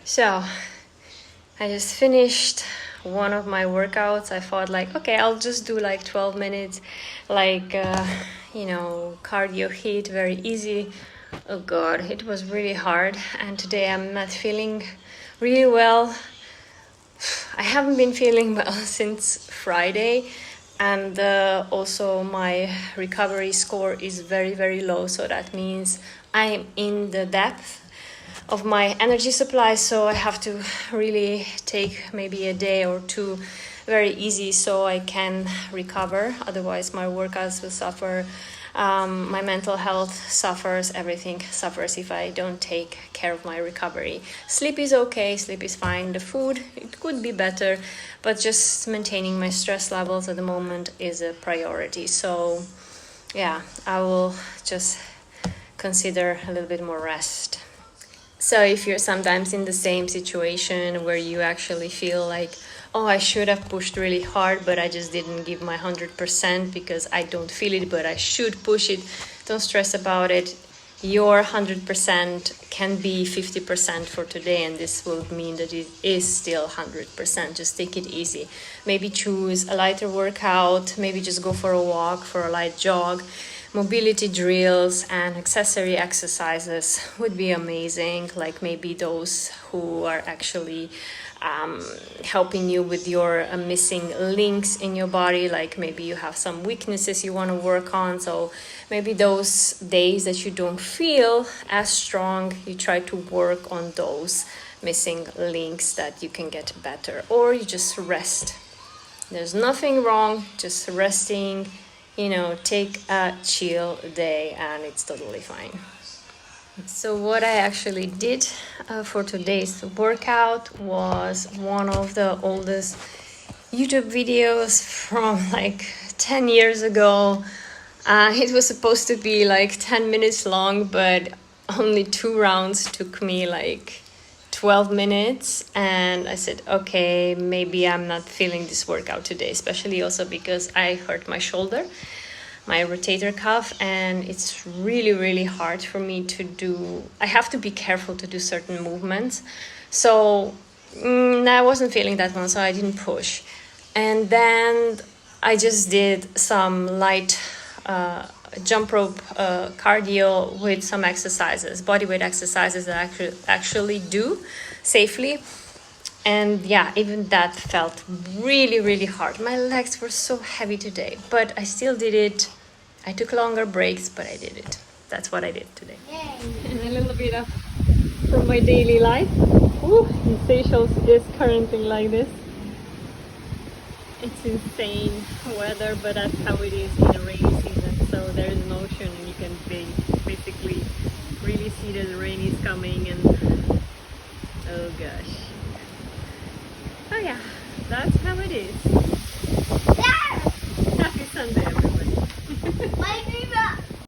So I just finished one of my workouts. I thought like, okay, I'll just do like 12 minutes, like, cardio HIIT, very easy. Oh God, it was really hard. And today I'm not feeling really well. I haven't been feeling well since Friday. And also my recovery score is very, very low. So that means I'm in the depth of my energy supply, so I have to really take maybe a day or two very easy so I can recover. Otherwise my workouts will suffer, my mental health suffers, everything suffers if I don't take care of my recovery. Sleep is okay, sleep is fine. The food, it could be better, but just maintaining my stress levels at the moment is a priority. So yeah, I will just consider a little bit more rest. So if you're sometimes in the same situation where you actually feel like, oh, I should have pushed really hard, but I just didn't give my 100% because I don't feel it, but I should push it, don't stress about it. Your 100% can be 50% for today, and this will mean that it is still 100%. Just take it easy. Maybe choose a lighter workout, maybe just go for a walk, for a light jog. Mobility drills and accessory exercises would be amazing, like maybe those who are actually helping you with your missing links in your body, like maybe you have some weaknesses you want to work on, so maybe those days that you don't feel as strong, you try to work on those missing links that you can get better, or you just rest. There's nothing wrong, just resting. Take a chill day and it's totally fine. So what I actually did for today's workout was one of the oldest YouTube videos from like 10 years ago. It was supposed to be like 10 minutes long, but only 2 rounds took me like 12 minutes, and I said, okay, maybe I'm not feeling this workout today, especially also because I hurt my shoulder, my rotator cuff, and it's really, really hard for me to do. I have to be careful to do certain movements. So I wasn't feeling that one, so I didn't push. And then I just did some light jump rope cardio with some exercises, bodyweight exercises that I actually do safely. And yeah, even that felt really, really hard. My legs were so heavy today, but I still did it. I took longer breaks, but I did it. That's what I did today. Yay. And a little bit of from my daily life. In Seychelles is currently like this. It's insane weather, but that's how it is in the rainy season. So there is an ocean and you can basically really see that the rain is coming, and oh gosh. Oh yeah, that's how it is.